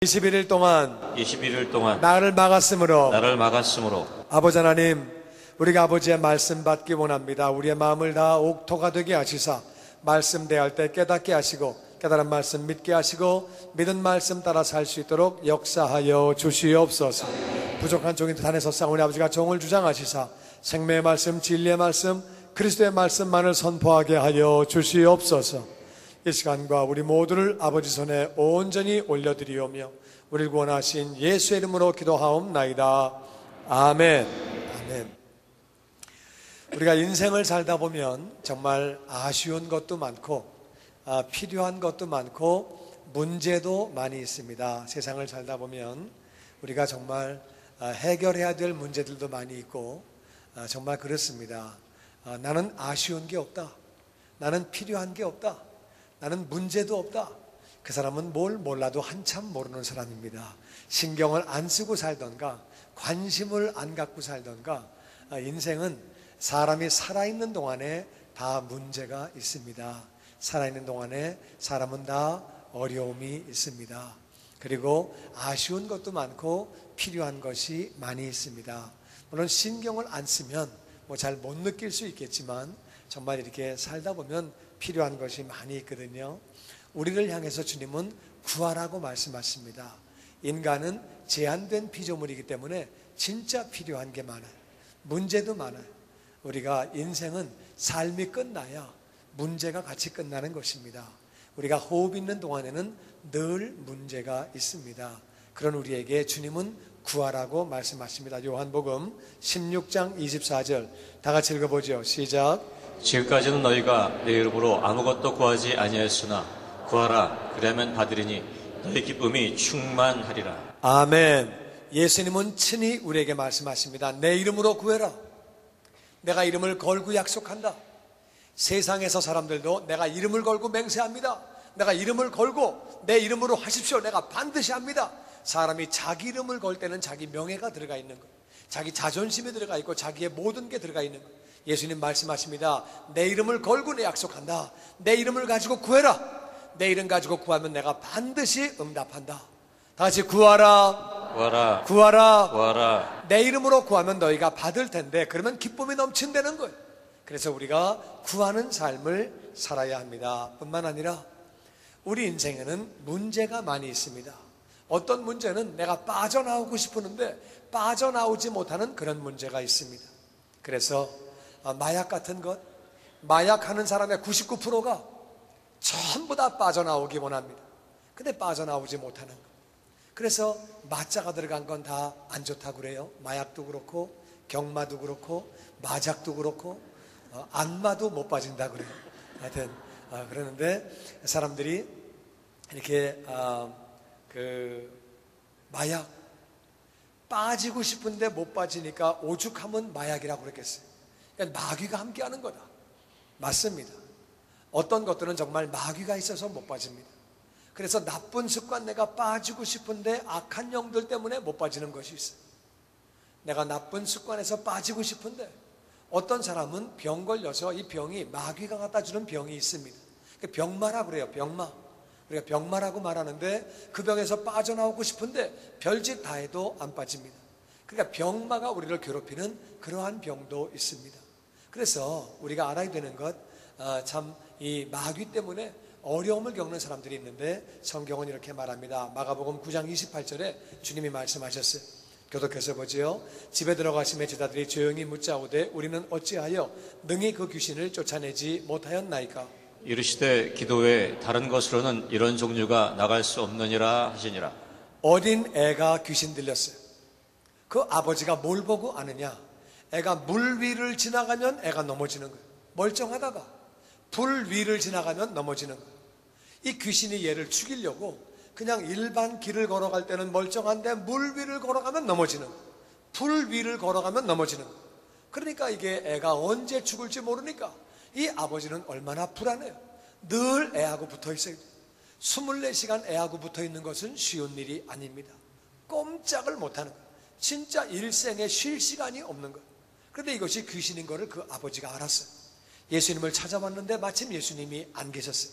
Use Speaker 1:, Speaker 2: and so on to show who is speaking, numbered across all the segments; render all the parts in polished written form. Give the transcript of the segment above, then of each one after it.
Speaker 1: 21일 동안
Speaker 2: 나를 막았으므로
Speaker 1: 아버지 하나님, 우리가 아버지의 말씀 받기 원합니다. 우리의 마음을 다 옥토가 되게 하시사 말씀 대할 때 깨닫게 하시고 깨달은 말씀 믿게 하시고 믿은 말씀 따라 살 수 있도록 역사하여 주시옵소서. 부족한 종인 안에서 싸우니 아버지가 종을 주장하시사 생명의 말씀, 진리의 말씀, 그리스도의 말씀만을 선포하게 하여 주시옵소서. 이 시간과 우리 모두를 아버지 손에 온전히 올려드리오며 우리를 구원하신 예수의 이름으로 기도하옵나이다. 아멘. 아멘. 우리가 인생을 살다 보면 정말 아쉬운 것도 많고 필요한 것도 많고 문제도 많이 있습니다. 세상을 살다 보면 우리가 정말 해결해야 될 문제들도 많이 있고 정말 그렇습니다. 나는 아쉬운 게 없다. 나는 필요한 게 없다. 나는 문제도 없다. 그 사람은 뭘 몰라도 한참 모르는 사람입니다. 신경을 안 쓰고 살던가 관심을 안 갖고 살던가 인생은 사람이 살아있는 동안에 다 문제가 있습니다. 살아있는 동안에 사람은 다 어려움이 있습니다. 그리고 아쉬운 것도 많고 필요한 것이 많이 있습니다. 물론 신경을 안 쓰면 잘 못 느낄 수 있겠지만 정말 이렇게 살다 보면 필요한 것이 많이 있거든요. 우리를 향해서 주님은 구하라고 말씀하십니다. 인간은 제한된 피조물이기 때문에 진짜 필요한 게 많아요. 문제도 많아요. 우리가 인생은 삶이 끝나야 문제가 같이 끝나는 것입니다. 우리가 호흡 있는 동안에는 늘 문제가 있습니다. 그런 우리에게 주님은 구하라고 말씀하십니다. 요한복음 16장 24절 다 같이 읽어보죠. 시작.
Speaker 3: 지금까지는 너희가 내 이름으로 아무것도 구하지 아니하였으나 구하라 그리하면 받으리니 너희 기쁨이 충만하리라.
Speaker 1: 아멘. 예수님은 친히 우리에게 말씀하십니다. 내 이름으로 구해라. 내가 이름을 걸고 약속한다. 세상에서 사람들도 내가 이름을 걸고 맹세합니다. 내가 이름을 걸고 내 이름으로 하십시오. 내가 반드시 합니다. 사람이 자기 이름을 걸 때는 자기 명예가 들어가 있는 것, 자기 자존심이 들어가 있고 자기의 모든 게 들어가 있는 것. 예수님 말씀하십니다. 내 이름을 걸고 내 약속한다. 내 이름을 가지고 구해라. 내 이름 가지고 구하면 내가 반드시 응답한다. 다시 구하라.
Speaker 3: 구하라.
Speaker 1: 구하라.
Speaker 3: 구하라.
Speaker 1: 내 이름으로 구하면 너희가 받을 텐데 그러면 기쁨이 넘친다는 거예요. 그래서 우리가 구하는 삶을 살아야 합니다. 뿐만 아니라 우리 인생에는 문제가 많이 있습니다. 어떤 문제는 내가 빠져나오고 싶었는데 빠져나오지 못하는 그런 문제가 있습니다. 그래서 마약 같은 것, 마약하는 사람의 99%가 전부 다 빠져나오기 원합니다. 근데 빠져나오지 못하는 것. 그래서 마자가 들어간 건 다 안 좋다고 그래요. 마약도 그렇고 경마도 그렇고 마작도 그렇고 안마도 못 빠진다고 그래요. 하여튼 그러는데 사람들이 이렇게 마약 빠지고 싶은데 못 빠지니까 오죽하면 마약이라고 그랬겠어요. 그러니까 마귀가 함께하는 거다. 맞습니다. 어떤 것들은 정말 마귀가 있어서 못 빠집니다. 그래서 나쁜 습관 내가 빠지고 싶은데 악한 영들 때문에 못 빠지는 것이 있어요. 내가 나쁜 습관에서 빠지고 싶은데 어떤 사람은 병 걸려서 이 병이 마귀가 갖다 주는 병이 있습니다. 병마라고 그래요. 병마. 우리가 병마라고 말하는데 그 병에서 빠져나오고 싶은데 별짓 다 해도 안 빠집니다. 그러니까 병마가 우리를 괴롭히는 그러한 병도 있습니다. 그래서 우리가 알아야 되는 것, 참 이 마귀 때문에 어려움을 겪는 사람들이 있는데 성경은 이렇게 말합니다. 마가복음 9장 28절에 주님이 말씀하셨어요. 교독해서 보지요. 집에 들어가심에 제자들이 조용히 묻자오되 우리는 어찌하여 능히 그 귀신을 쫓아내지 못하였나이까.
Speaker 3: 이르시되 기도 외에 다른 것으로는 이런 종류가 나갈 수 없느니라 하시니라.
Speaker 1: 어린 애가 귀신 들렸어요. 그 아버지가 뭘 보고 아느냐. 애가 물 위를 지나가면 애가 넘어지는 거예요. 멀쩡하다가 불 위를 지나가면 넘어지는 거예요. 이 귀신이 얘를 죽이려고 그냥 일반 길을 걸어갈 때는 멀쩡한데 물 위를 걸어가면 넘어지는 거예요. 불 위를 걸어가면 넘어지는 거예요. 그러니까 이게 애가 언제 죽을지 모르니까 이 아버지는 얼마나 불안해요. 늘 애하고 붙어 있어야 돼요. 24시간 애하고 붙어 있는 것은 쉬운 일이 아닙니다. 꼼짝을 못하는 거예요. 진짜 일생에 쉴 시간이 없는 거예요. 그런데 이것이 귀신인 것을 그 아버지가 알았어요. 예수님을 찾아왔는데 마침 예수님이 안 계셨어요.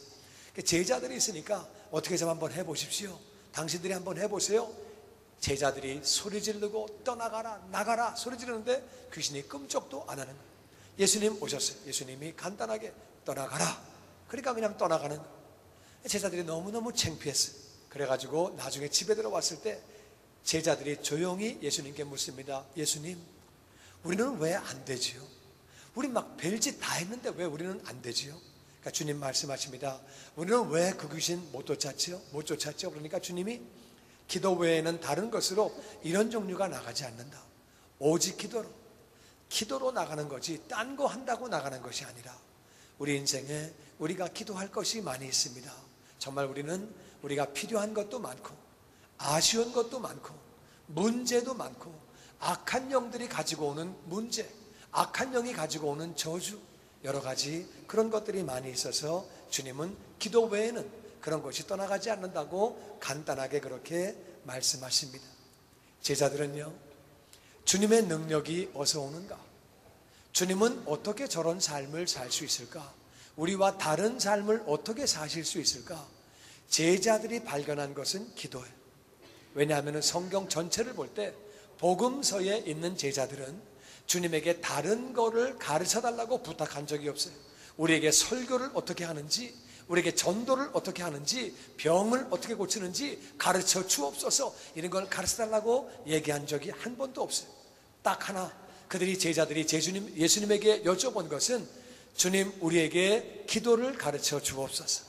Speaker 1: 제자들이 있으니까 어떻게 좀 한번 해보십시오. 당신들이 한번 해보세요. 제자들이 소리 지르고 떠나가라 나가라 소리 지르는데 귀신이 끔찍도 안 하는 거예요. 예수님 오셨어요. 예수님이 간단하게 떠나가라. 그러니까 그냥 떠나가는 거예요. 제자들이 너무너무 창피했어요. 그래가지고 나중에 집에 들어왔을 때 제자들이 조용히 예수님께 묻습니다. 예수님, 우리는 왜 안 되지요? 우리 막 별짓 다 했는데 왜 우리는 안 되지요? 그러니까 주님 말씀하십니다. 우리는 왜 그 귀신 못 쫓았지요? 못 쫓았죠? 그러니까 주님이 기도 외에는 다른 것으로 이런 종류가 나가지 않는다. 오직 기도로 나가는 거지 딴 거 한다고 나가는 것이 아니라 우리 인생에 우리가 기도할 것이 많이 있습니다. 정말 우리가 필요한 것도 많고 아쉬운 것도 많고 문제도 많고 악한 영들이 가지고 오는 문제, 악한 영이 가지고 오는 저주, 여러 가지 그런 것들이 많이 있어서 주님은 기도 외에는 그런 것이 떠나가지 않는다고 간단하게 그렇게 말씀하십니다. 제자들은요, 주님의 능력이 어디서 오는가? 주님은 어떻게 저런 삶을 살 수 있을까? 우리와 다른 삶을 어떻게 사실 수 있을까? 제자들이 발견한 것은 기도예요. 왜냐하면 성경 전체를 볼 때 복음서에 있는 제자들은 주님에게 다른 거를 가르쳐 달라고 부탁한 적이 없어요. 우리에게 설교를 어떻게 하는지, 우리에게 전도를 어떻게 하는지, 병을 어떻게 고치는지 가르쳐 주옵소서, 이런 걸 가르쳐 달라고 얘기한 적이 한 번도 없어요. 딱 하나, 제자들이 예수님에게 여쭤본 것은 주님, 우리에게 기도를 가르쳐 주옵소서.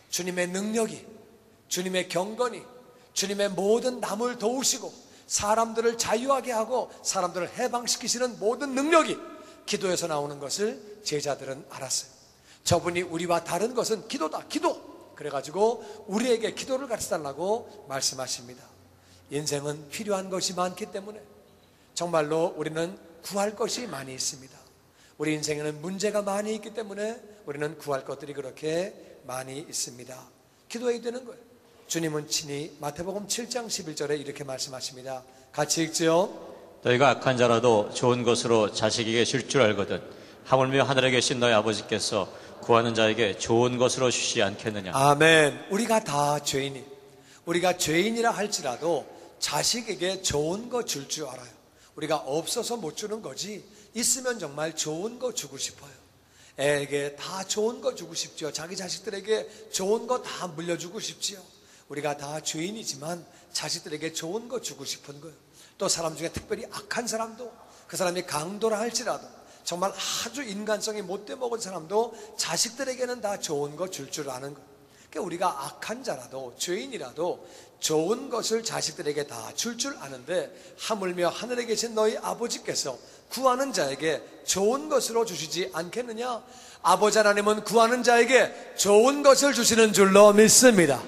Speaker 1: 주님의 능력이, 주님의 경건이, 주님의 모든 남을 도우시고 사람들을 자유하게 하고 사람들을 해방시키시는 모든 능력이 기도에서 나오는 것을 제자들은 알았어요. 저분이 우리와 다른 것은 기도다, 기도. 그래가지고 우리에게 기도를 가르쳐달라고 말씀하십니다. 인생은 필요한 것이 많기 때문에 정말로 우리는 구할 것이 많이 있습니다. 우리 인생에는 문제가 많이 있기 때문에 우리는 구할 것들이 그렇게 많이 있습니다. 기도해야 되는 거예요. 주님은 친히 마태복음 7장 11절에 이렇게 말씀하십니다. 같이 읽지요.
Speaker 3: 너희가 악한 자라도 좋은 것으로 자식에게 줄 줄 알거든 하물며 하늘에 계신 너희 아버지께서 구하는 자에게 좋은 것으로 주시지 않겠느냐.
Speaker 1: 아멘. 우리가 다 죄인이, 우리가 죄인이라 할지라도 자식에게 좋은 거 줄 줄 알아요. 우리가 없어서 못 주는 거지 있으면 정말 좋은 거 주고 싶어요. 애에게 다 좋은 거 주고 싶죠. 자기 자식들에게 좋은 거 다 물려주고 싶지요. 우리가 다 죄인이지만 자식들에게 좋은 거 주고 싶은 거예요. 또 사람 중에 특별히 악한 사람도, 그 사람이 강도라 할지라도, 정말 아주 인간성이 못돼 먹은 사람도 자식들에게는 다 좋은 거 줄 줄 아는 거예요. 그러니까 우리가 악한 자라도 죄인이라도 좋은 것을 자식들에게 다 줄 줄 아는데 하물며 하늘에 계신 너희 아버지께서 구하는 자에게 좋은 것으로 주시지 않겠느냐? 아버지 하나님은 구하는 자에게 좋은 것을 주시는 줄로 믿습니다.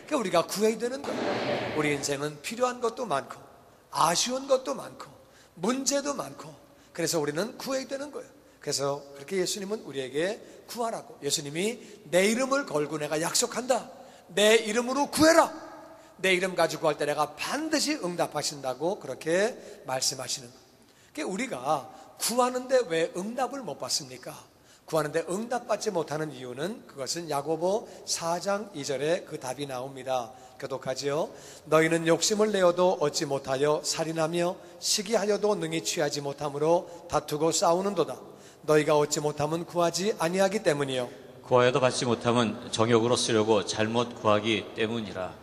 Speaker 1: 그러니까 우리가 구해야 되는 거예요. 우리 인생은 필요한 것도 많고 아쉬운 것도 많고 문제도 많고, 그래서 우리는 구해야 되는 거예요. 그래서 그렇게 예수님은 우리에게 구하라고, 예수님이 내 이름을 걸고 내가 약속한다, 내 이름으로 구해라, 내 이름 가지고 구할 때 내가 반드시 응답하신다고 그렇게 말씀하시는 거예요. 그러니까 우리가 구하는데 왜 응답을 못 받습니까? 구하는데 응답받지 못하는 이유는, 그것은 야고보 4장 2절에 그 답이 나옵니다. 교독하지요. 너희는 욕심을 내어도 얻지 못하여 살인하며 시기하여도 능히 취하지 못함으로 다투고 싸우는도다. 너희가 얻지 못하면 구하지 아니하기 때문이요,
Speaker 3: 구하여도 받지 못하면 정욕으로 쓰려고 잘못 구하기 때문이라.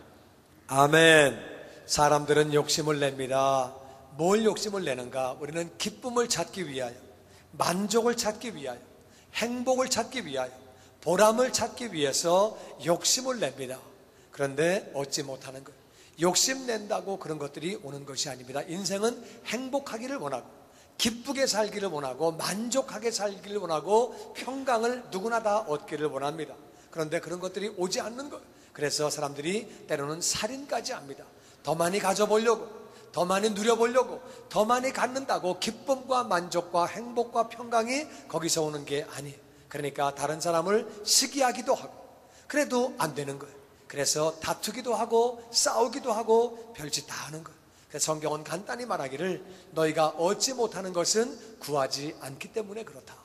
Speaker 1: 아멘. 사람들은 욕심을 냅니다. 뭘 욕심을 내는가? 우리는 기쁨을 찾기 위하여, 만족을 찾기 위하여, 행복을 찾기 위하여, 보람을 찾기 위해서 욕심을 냅니다. 그런데 얻지 못하는 것, 욕심낸다고 그런 것들이 오는 것이 아닙니다. 인생은 행복하기를 원하고 기쁘게 살기를 원하고 만족하게 살기를 원하고 평강을 누구나 다 얻기를 원합니다. 그런데 그런 것들이 오지 않는 거예요. 그래서 사람들이 때로는 살인까지 합니다. 더 많이 가져보려고, 더 많이 누려보려고, 더 많이 갖는다고 기쁨과 만족과 행복과 평강이 거기서 오는 게 아니에요. 그러니까 다른 사람을 시기하기도 하고 그래도 안 되는 거예요. 그래서 다투기도 하고 싸우기도 하고 별짓 다 하는 거예요. 그래서 성경은 간단히 말하기를 너희가 얻지 못하는 것은 구하지 않기 때문에 그렇다.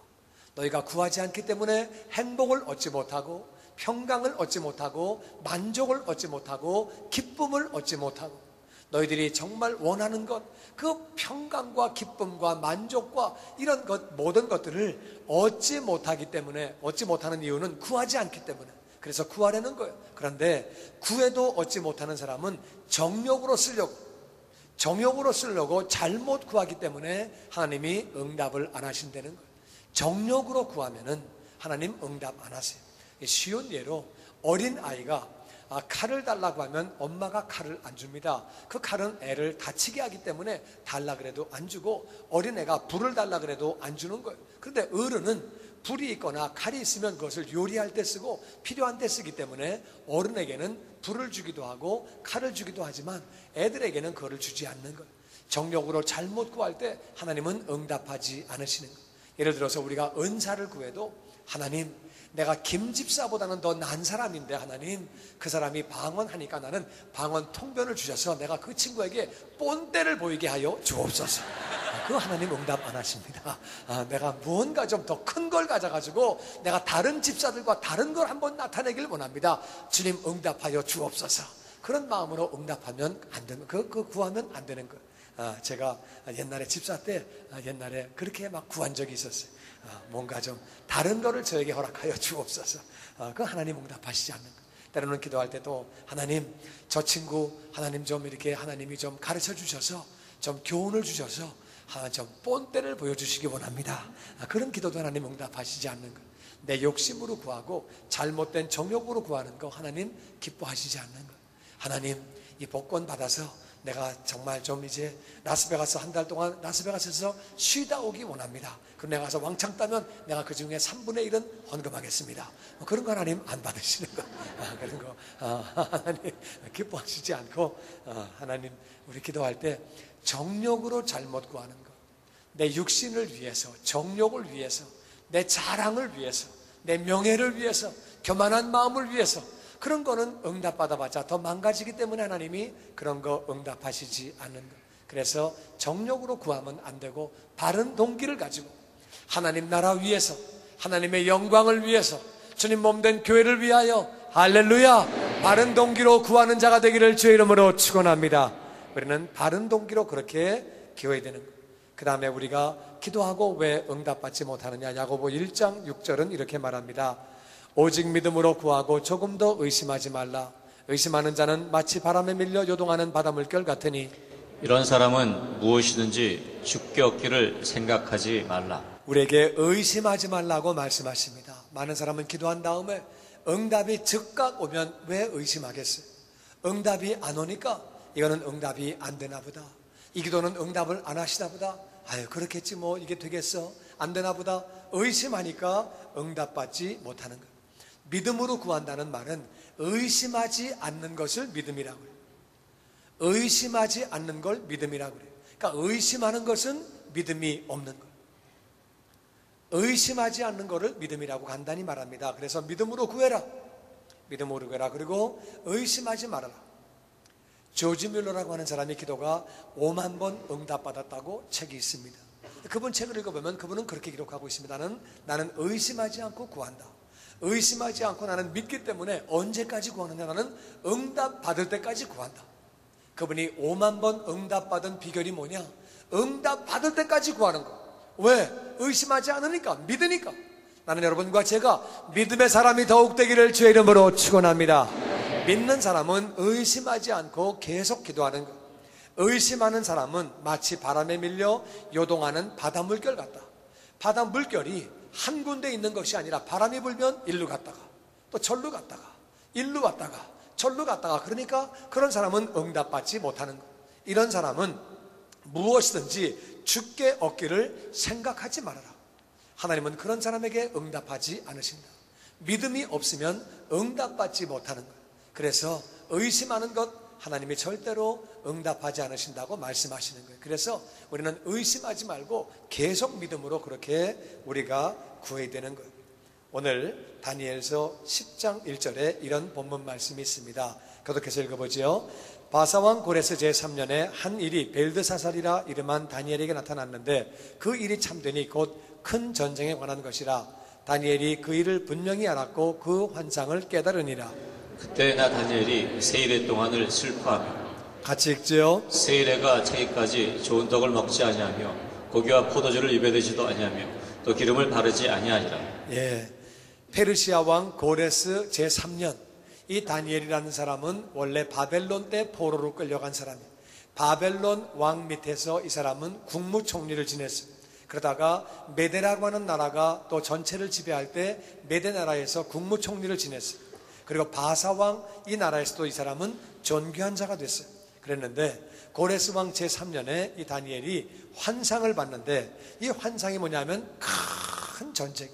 Speaker 1: 너희가 구하지 않기 때문에 행복을 얻지 못하고 평강을 얻지 못하고 만족을 얻지 못하고 기쁨을 얻지 못하고 너희들이 정말 원하는 것, 그 평강과 기쁨과 만족과 이런 것, 모든 것들을 얻지 못하기 때문에, 얻지 못하는 이유는 구하지 않기 때문에, 그래서 구하려는 거예요. 그런데 구해도 얻지 못하는 사람은 정욕으로 쓰려고 잘못 구하기 때문에 하나님이 응답을 안 하신다는 거예요. 정욕으로 구하면은 하나님 응답 안 하세요. 쉬운 예로 어린 아이가 칼을 달라고 하면 엄마가 칼을 안 줍니다. 그 칼은 애를 다치게 하기 때문에 달라 그래도 안 주고, 어린애가 불을 달라 그래도 안 주는 거예요. 그런데 어른은 불이 있거나 칼이 있으면 그것을 요리할 때 쓰고 필요한 때 쓰기 때문에 어른에게는 불을 주기도 하고 칼을 주기도 하지만 애들에게는 그거를 주지 않는 거예요. 정욕으로 잘못 구할 때 하나님은 응답하지 않으시는 거예요. 예를 들어서 우리가 은사를 구해도 하나님, 내가 김 집사보다는 더 나은 사람인데 하나님, 그 사람이 방언하니까 나는 방언 통변을 주셔서 내가 그 친구에게 본때를 보이게 하여 주옵소서. 그 하나님 응답 안 하십니다. 내가 무언가 좀 더 큰 걸 가져가지고 내가 다른 집사들과 다른 걸 한번 나타내길 원합니다. 주님 응답하여 주옵소서. 그런 마음으로 응답하면 안 되는, 그 구하면 안 되는 거예요. 제가 옛날에 집사 때 옛날에 그렇게 막 구한 적이 있었어요. 뭔가 좀 다른 거를 저에게 허락하여 주옵소서. 그 하나님 응답하시지 않는 거. 때로는 기도할 때도 하나님, 저 친구 하나님 좀 이렇게 하나님이 좀 가르쳐 주셔서 좀 교훈을 주셔서 좀 본때를 보여주시기 원합니다. 그런 기도도 하나님 응답하시지 않는 거. 내 욕심으로 구하고 잘못된 정욕으로 구하는 거 하나님 기뻐하시지 않는 거. 하나님, 이 복권 받아서 내가 정말 좀 이제 라스베가스 한 달 동안 라스베가스에서 쉬다 오기 원합니다. 그럼 내가 가서 왕창 따면 내가 그 중에 3분의 1은 헌금하겠습니다. 그런 거 하나님 안 받으시는 거. 그런 거 하나님 기뻐하시지 않고, 하나님 우리 기도할 때 정욕으로 잘못 구하는 거, 내 육신을 위해서, 정욕을 위해서, 내 자랑을 위해서, 내 명예를 위해서, 교만한 마음을 위해서, 그런 거는 응답받아봤자 더 망가지기 때문에 하나님이 그런 거 응답하시지 않는 거. 그래서 정욕으로 구하면 안 되고 바른 동기를 가지고 하나님 나라 위해서, 하나님의 영광을 위해서, 주님 몸된 교회를 위하여, 할렐루야, 바른 동기로 구하는 자가 되기를 주의 이름으로 축원합니다. 우리는 바른 동기로 그렇게 기도해야 되는 거예요. 그 다음에 우리가 기도하고 왜 응답받지 못하느냐, 야고보 1장 6절은 이렇게 말합니다. 오직 믿음으로 구하고 조금 더 의심하지 말라. 의심하는 자는 마치 바람에 밀려 요동하는 바닷물결 같으니.
Speaker 3: 이런 사람은 무엇이든지 주께 얻기를 생각하지 말라.
Speaker 1: 우리에게 의심하지 말라고 말씀하십니다. 많은 사람은 기도한 다음에 응답이 즉각 오면 왜 의심하겠어요? 응답이 안 오니까 이거는 응답이 안 되나 보다, 이 기도는 응답을 안 하시나 보다, 아유 그렇겠지 뭐, 이게 되겠어, 안 되나 보다, 의심하니까 응답받지 못하는 거예요. 믿음으로 구한다는 말은 의심하지 않는 것을 믿음이라고 해요. 의심하지 않는 걸 믿음이라고 그래요. 그러니까 의심하는 것은 믿음이 없는 거예요. 의심하지 않는 것을 믿음이라고 간단히 말합니다. 그래서 믿음으로 구해라, 믿음으로 구해라, 그리고 의심하지 말아라. 조지 뮬러라고 하는 사람의 기도가 5만 번 응답받았다고 책이 있습니다. 그분 책을 읽어보면 그분은 그렇게 기록하고 있습니다. 나는 의심하지 않고 구한다. 의심하지 않고 나는 믿기 때문에 언제까지 구하느냐, 나는 응답받을 때까지 구한다. 그분이 5만 번 응답받은 비결이 뭐냐? 응답받을 때까지 구하는 거. 왜? 의심하지 않으니까, 믿으니까. 나는 여러분과 제가 믿음의 사람이 더욱 되기를 주의 이름으로 축원합니다. 믿는 사람은 의심하지 않고 계속 기도하는 것. 의심하는 사람은 마치 바람에 밀려 요동하는 바닷물결 같다. 바닷물결이 한 군데 있는 것이 아니라 바람이 불면 일로 갔다가 또 절로 갔다가 일로 갔다가 절로 갔다가, 그러니까 그런 사람은 응답받지 못하는 것. 이런 사람은 무엇이든지 주께 얻기를 생각하지 말아라. 하나님은 그런 사람에게 응답하지 않으신다. 믿음이 없으면 응답받지 못하는 것. 그래서 의심하는 것 하나님이 절대로 응답하지 않으신다고 말씀하시는 거예요. 그래서 우리는 의심하지 말고 계속 믿음으로 그렇게 우리가 구해야 되는 거예요. 오늘 다니엘서 10장 1절에 이런 본문 말씀이 있습니다. 계속해서 읽어보죠. 바사왕 고레스 제3년에 한 일이 벨드사살이라 이름한 다니엘에게 나타났는데 그 일이 참되니 곧 큰 전쟁에 관한 것이라. 다니엘이 그 일을 분명히 알았고 그 환상을 깨달으니라.
Speaker 3: 그때 나 다니엘이 세일의 동안을 슬퍼하며
Speaker 1: 같이 읽지요.
Speaker 3: 세일해가 차기까지 좋은 떡을 먹지 아니하며 고기와 포도주를 입에 대지도 아니하며 또 기름을 바르지 아니하니라.
Speaker 1: 예, 페르시아 왕 고레스 제3년, 이 다니엘이라는 사람은 원래 바벨론 때 포로로 끌려간 사람이에요. 바벨론 왕 밑에서 이 사람은 국무총리를 지냈어요. 그러다가 메데라고 하는 나라가 또 전체를 지배할 때 메데 나라에서 국무총리를 지냈어요. 그리고 바사 왕 이 나라에서도 이 사람은 존귀한 자가 됐어요. 그랬는데 고레스 왕 제3년에 이 다니엘이 환상을 봤는데, 이 환상이 뭐냐면 큰 전쟁.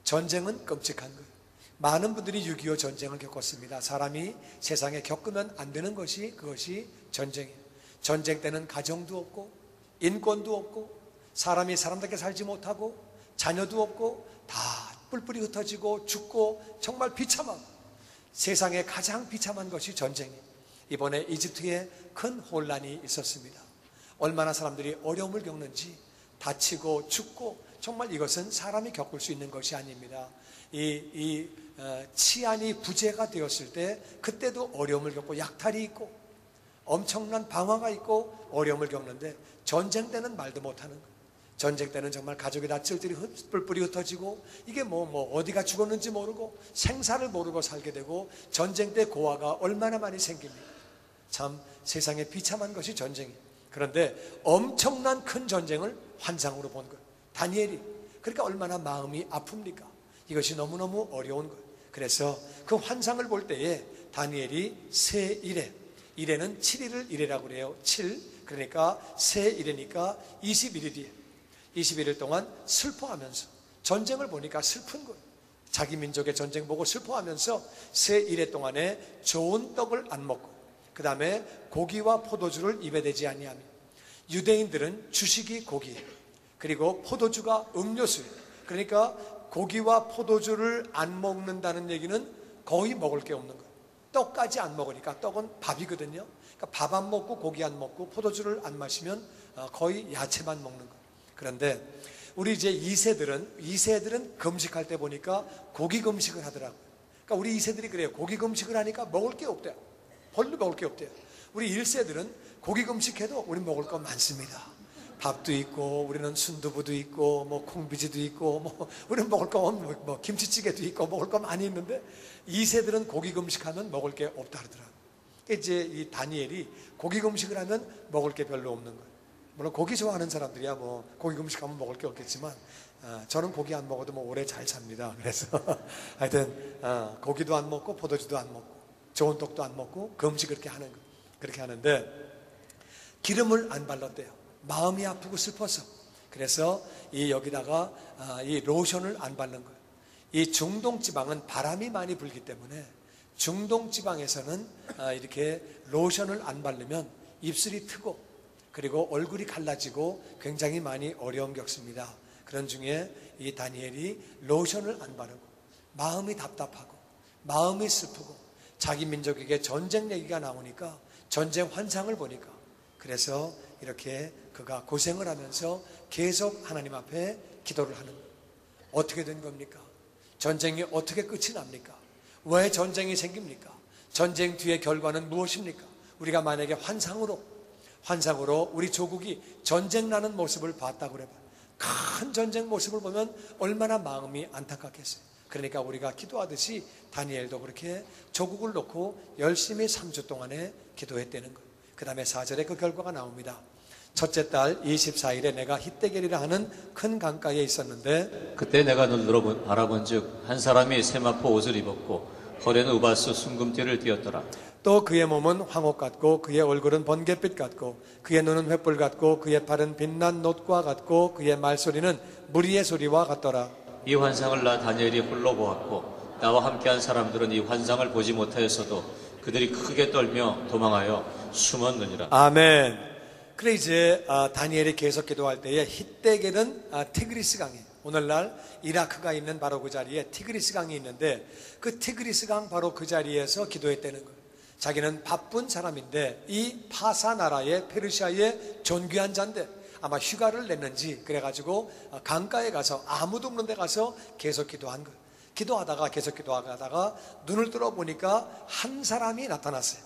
Speaker 1: 전쟁은 끔찍한 거예요. 많은 분들이 6.25 전쟁을 겪었습니다. 사람이 세상에 겪으면 안 되는 것이 그것이 전쟁이에요. 전쟁 때는 가정도 없고 인권도 없고 사람이 사람답게 살지 못하고 자녀도 없고 다 뿔뿔이 흩어지고 죽고 정말 비참하고, 세상에 가장 비참한 것이 전쟁이에요. 이번에 이집트에 큰 혼란이 있었습니다. 얼마나 사람들이 어려움을 겪는지, 다치고 죽고, 정말 이것은 사람이 겪을 수 있는 것이 아닙니다. 치안이 부재가 되었을 때 그때도 어려움을 겪고 약탈이 있고 엄청난 방화가 있고 어려움을 겪는데, 전쟁 때는 말도 못하는 거예요. 전쟁 때는 정말 가족이 다 뿔뿔이 흩어지고 이게 어디가 죽었는지 모르고 생사를 모르고 살게 되고, 전쟁 때 고아가 얼마나 많이 생깁니까? 참 세상에 비참한 것이 전쟁이에요. 그런데 엄청난 큰 전쟁을 환상으로 본 거예요, 다니엘이. 그러니까 얼마나 마음이 아픕니까? 이것이 너무너무 어려운 거예요. 그래서 그 환상을 볼 때에 다니엘이 새 일에, 일에는 7일을 일해라고 그래요. 7, 그러니까 새 일이니까 21일이에요. 21일 동안 슬퍼하면서, 전쟁을 보니까 슬픈 거예요. 자기 민족의 전쟁 보고 슬퍼하면서 새 일해 동안에 좋은 떡을 안 먹고, 그 다음에 고기와 포도주를 입에 대지 아니하며, 유대인들은 주식이 고기예요. 그리고 포도주가 음료수예요. 그러니까 고기와 포도주를 안 먹는다는 얘기는 거의 먹을 게 없는 거예요. 떡까지 안 먹으니까, 떡은 밥이거든요. 그러니까 밥 안 먹고 고기 안 먹고 포도주를 안 마시면 거의 야채만 먹는 거예요. 그런데 우리 이제 2세들은 금식할 때 보니까 고기 금식을 하더라고요. 그러니까 우리 2세들이 그래요. 고기 금식을 하니까 먹을 게 없대요. 별로 먹을 게 없대요. 우리 1세들은 고기 금식해도 우리 먹을 거 많습니다. 밥도 있고, 우리는 순두부도 있고, 콩비지도 있고, 우리는 먹을 거, 김치찌개도 있고, 먹을 거 많이 있는데, 2세들은 고기 금식하면 먹을 게 없다 그러더라고요. 이제 이 다니엘이 고기 금식을 하면 먹을 게 별로 없는 거예요. 물론 고기 좋아하는 사람들이야 고기 금식하면 먹을 게 없겠지만, 저는 고기 안 먹어도 오래 잘 삽니다. 그래서 하여튼 고기도 안 먹고 포도주도 안 먹고 좋은 떡도 안 먹고 금식 그렇게 하는데, 기름을 안 발랐대요. 마음이 아프고 슬퍼서. 그래서 여기다가 이 로션을 안 바른 거예요. 이 중동 지방은 바람이 많이 불기 때문에 중동 지방에서는 이렇게 로션을 안 바르면 입술이 트고, 그리고 얼굴이 갈라지고 굉장히 많이 어려움 겪습니다. 그런 중에 이 다니엘이 로션을 안 바르고 마음이 답답하고 마음이 슬프고, 자기 민족에게 전쟁 얘기가 나오니까, 전쟁 환상을 보니까, 그래서 이렇게 그가 고생을 하면서 계속 하나님 앞에 기도를 하는 거예요. 어떻게 된 겁니까? 전쟁이 어떻게 끝이 납니까? 왜 전쟁이 생깁니까? 전쟁 뒤의 결과는 무엇입니까? 우리가 만약에 환상으로 우리 조국이 전쟁 나는 모습을 봤다고 그래봐요. 큰 전쟁 모습을 보면 얼마나 마음이 안타깝겠어요. 그러니까 우리가 기도하듯이 다니엘도 그렇게 조국을 놓고 열심히 3주 동안에 기도했다는 거예요. 그 다음에 4절에 그 결과가 나옵니다. 첫째 달 24일에 내가 히데겔이라 하는 큰 강가에 있었는데,
Speaker 3: 그때 내가 눈으로 바라본 즉 한 사람이 세마포 옷을 입었고 허리에는 우바스 순금띠를 띠었더라.
Speaker 1: 또 그의 몸은 황옥 같고 그의 얼굴은 번갯빛 같고 그의 눈은 횃불 같고 그의 팔은 빛난 놋과 같고 그의 말소리는 무리의 소리와 같더라.
Speaker 3: 이 환상을 나 다니엘이 홀로 보았고 나와 함께한 사람들은 이 환상을 보지 못하였어도 그들이 크게 떨며 도망하여 숨었느니라.
Speaker 1: 아멘. 그래 이제 다니엘이 계속 기도할 때에 히데겔은 티그리스 강이에요. 오늘날 이라크가 있는 바로 그 자리에 티그리스 강이 있는데, 그 티그리스 강 바로 그 자리에서 기도했다는 거예요. 자기는 바쁜 사람인데 이 파사 나라의 페르시아의 존귀한 자인데 아마 휴가를 냈는지 그래가지고 강가에 가서 아무도 없는 데 가서 계속 기도한 거예요. 계속 기도하다가 눈을 뜨러 보니까 한 사람이 나타났어요.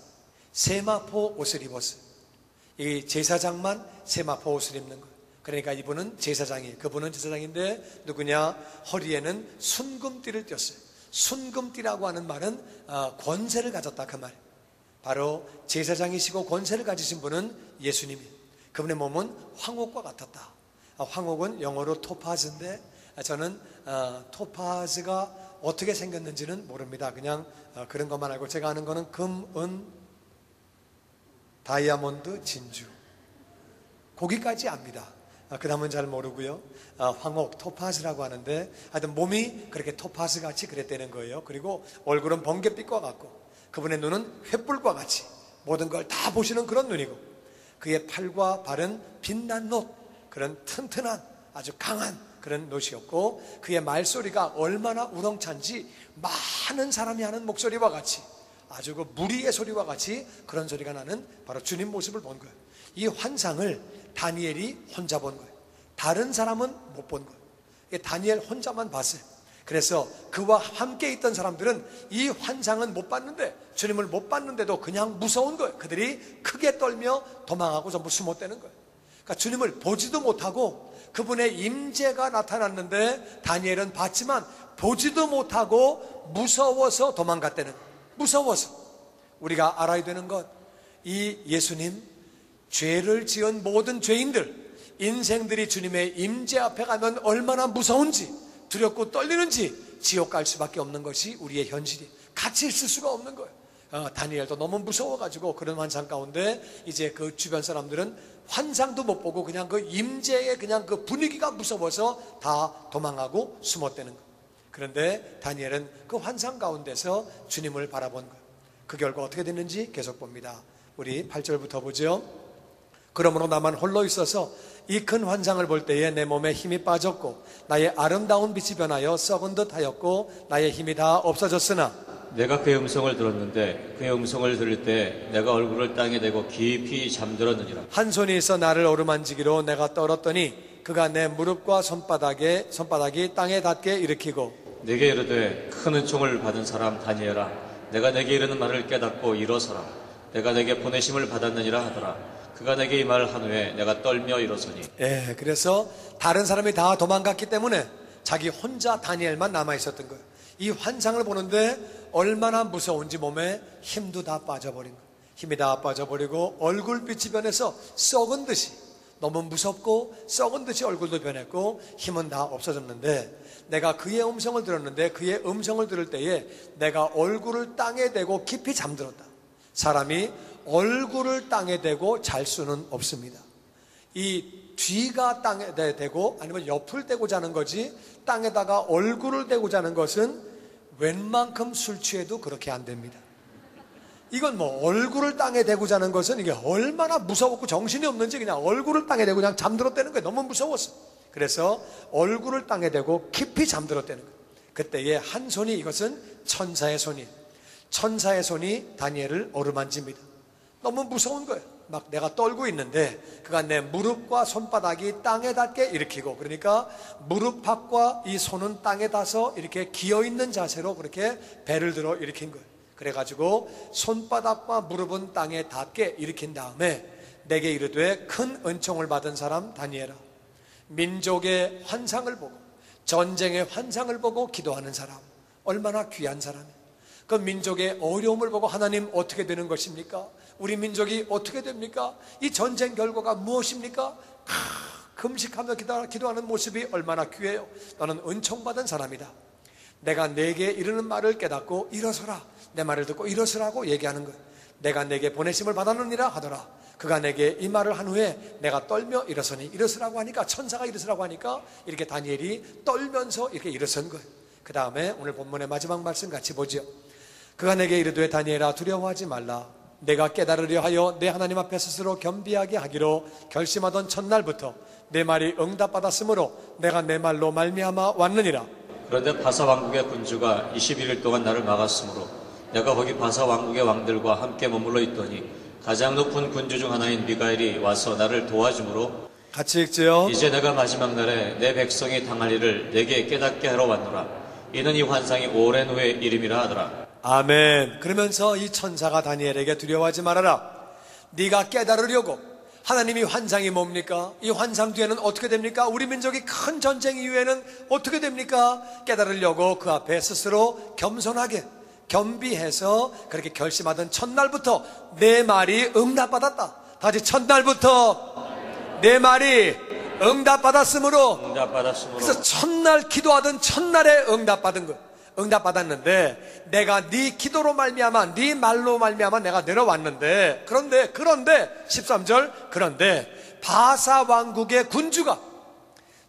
Speaker 1: 세마포 옷을 입었어요. 이 제사장만 세마포 옷을 입는 거예요. 그러니까 이분은 제사장이에요. 그분은 제사장인데 누구냐? 허리에는 순금띠를 띄었어요. 순금띠라고 하는 말은 권세를 가졌다 그 말이에요. 바로 제사장이시고 권세를 가지신 분은 예수님이에요. 그분의 몸은 황옥과 같았다. 황옥은 영어로 토파즈인데 저는 토파즈가 어떻게 생겼는지는 모릅니다. 그냥 그런 것만 알고 제가 아는 거는 금, 은, 다이아몬드, 진주 거기까지 압니다. 그 다음은 잘 모르고요. 황옥, 토파즈라고 하는데 하여튼 몸이 그렇게 토파즈 같이 그랬다는 거예요. 그리고 얼굴은 번갯빛과 같고 그분의 눈은 횃불과 같이 모든 걸 다 보시는 그런 눈이고 그의 팔과 발은 빛난 놋, 그런 튼튼한 아주 강한 그런 놋이었고 그의 말소리가 얼마나 우렁찬지 많은 사람이 하는 목소리와 같이 아주 그 무리의 소리와 같이 그런 소리가 나는 바로 주님 모습을 본 거예요. 이 환상을 다니엘이 혼자 본 거예요. 다른 사람은 못 본 거예요. 다니엘 혼자만 봤어요. 그래서 그와 함께 있던 사람들은 이 환상은 못 봤는데 주님을 못 봤는데도 그냥 무서운 거예요. 그들이 크게 떨며 도망하고 전부 숨었다는 거예요. 그러니까 주님을 보지도 못하고 그분의 임재가 나타났는데 다니엘은 봤지만 보지도 못하고 무서워서 도망갔다는 거예요. 무서워서. 우리가 알아야 되는 것, 이 예수님 죄를 지은 모든 죄인들 인생들이 주님의 임재 앞에 가면 얼마나 무서운지 두렵고 떨리는지 지옥 갈 수밖에 없는 것이 우리의 현실이 같이 있을 수가 없는 거예요. 다니엘도 너무 무서워가지고 그런 환상 가운데 이제 그 주변 사람들은 환상도 못 보고 그냥 그 임재의 그냥 그 분위기가 무서워서 다 도망하고 숨었다는 거예요. 그런데 다니엘은 그 환상 가운데서 주님을 바라본 거예요. 그 결과 어떻게 됐는지 계속 봅니다. 우리 8절부터 보죠. 그러므로 나만 홀로 있어서 이 큰 환상을 볼 때에 내 몸에 힘이 빠졌고 나의 아름다운 빛이 변하여 썩은 듯 하였고 나의 힘이 다 없어졌으나
Speaker 3: 내가 그의 음성을 들었는데 그의 음성을 들을 때 내가 얼굴을 땅에 대고 깊이 잠들었느니라.
Speaker 1: 한 손이 있어 나를 어루만지기로 내가 떨었더니 그가 내 무릎과 손바닥이 땅에 닿게 일으키고
Speaker 3: 내게 이르되 큰 은총을 받은 사람 다니엘아 내가 내게 이르는 말을 깨닫고 일어서라. 내가 내게 보내심을 받았느니라 하더라. 그가 내게 이 말을 한 후에 내가 떨며 일어서니.
Speaker 1: 그래서 다른 사람이 다 도망갔기 때문에 자기 혼자 다니엘만 남아있었던 거예요. 이 환상을 보는데 얼마나 무서운지 몸에 힘도 다 빠져버린 거예요. 힘이 다 빠져버리고 얼굴빛이 변해서 썩은 듯이 너무 무섭고 썩은 듯이 얼굴도 변했고 힘은 다 없어졌는데 내가 그의 음성을 들었는데 그의 음성을 들을 때에 내가 얼굴을 땅에 대고 깊이 잠들었다. 사람이 얼굴을 땅에 대고 잘 수는 없습니다. 이 뒤가 땅에 대고 아니면 옆을 대고 자는 거지 땅에다가 얼굴을 대고 자는 것은 웬만큼 술 취해도 그렇게 안 됩니다. 이건 뭐 얼굴을 땅에 대고 자는 것은 이게 얼마나 무서웠고 정신이 없는지 그냥 얼굴을 땅에 대고 그냥 잠들었다는 거예요. 너무 무서웠어. 그래서 얼굴을 땅에 대고 깊이 잠들었다는 거예요. 그때에 한 손이 이것은 천사의 손이에요. 천사의 손이 다니엘을 어루만집니다. 너무 무서운 거예요. 막 내가 떨고 있는데 그가 내 무릎과 손바닥이 땅에 닿게 일으키고 그러니까 무릎팍과 이 손은 땅에 닿아서 이렇게 기어있는 자세로 그렇게 배를 들어 일으킨 거예요. 그래가지고 손바닥과 무릎은 땅에 닿게 일으킨 다음에 내게 이르되 큰 은총을 받은 사람 다니엘아 민족의 환상을 보고 전쟁의 환상을 보고 기도하는 사람 얼마나 귀한 사람이에요. 그 민족의 어려움을 보고 하나님 어떻게 되는 것입니까? 우리 민족이 어떻게 됩니까? 이 전쟁 결과가 무엇입니까? 금식하며 기도하는 모습이 얼마나 귀해요. 너는 은총받은 사람이다. 내가 내게 이르는 말을 깨닫고 일어서라. 내 말을 듣고 일어서라고 얘기하는 거예요. 내가 내게 보내심을 받았느니라 하더라. 그가 내게 이 말을 한 후에 내가 떨며 일어서니 일어서라고 하니까 천사가 일어서라고 하니까 이렇게 다니엘이 떨면서 이렇게 일어선 거예요. 그 다음에 오늘 본문의 마지막 말씀 같이 보죠. 그가 내게 이르되 다니엘아 두려워하지 말라. 내가 깨달으려 하여 내 하나님 앞에 스스로 겸비하게 하기로 결심하던 첫날부터 내 말이 응답받았으므로 내가 내 말로 말미암아 왔느니라.
Speaker 3: 그런데 바사 왕국의 군주가 21일 동안 나를 막았으므로 내가 거기 바사 왕국의 왕들과 함께 머물러 있더니 가장 높은 군주 중 하나인 미가엘이 와서 나를 도와주므로
Speaker 1: 같이 읽지요.
Speaker 3: 이제 내가 마지막 날에 내 백성이 당할 일을 내게 깨닫게 하러 왔노라. 이는 이 환상이 오랜 후의 일임이라 하더라.
Speaker 1: 아멘. 그러면서 이 천사가 다니엘에게 두려워하지 말아라. 네가 깨달으려고 하나님이 환상이 뭡니까? 이 환상 뒤에는 어떻게 됩니까? 우리 민족이 큰 전쟁 이후에는 어떻게 됩니까? 깨달으려고 그 앞에 스스로 겸손하게 겸비해서 그렇게 결심하던 첫날부터 내 말이 응답받았다. 다시 첫날부터 내 말이 응답받았으므로 그래서 첫날 기도하던 첫날에 응답받은 거예요. 응답받았는데 내가 네 기도로 말미암아 네 말로 말미암아 내가 내려왔는데 그런데 13절 그런데 바사 왕국의 군주가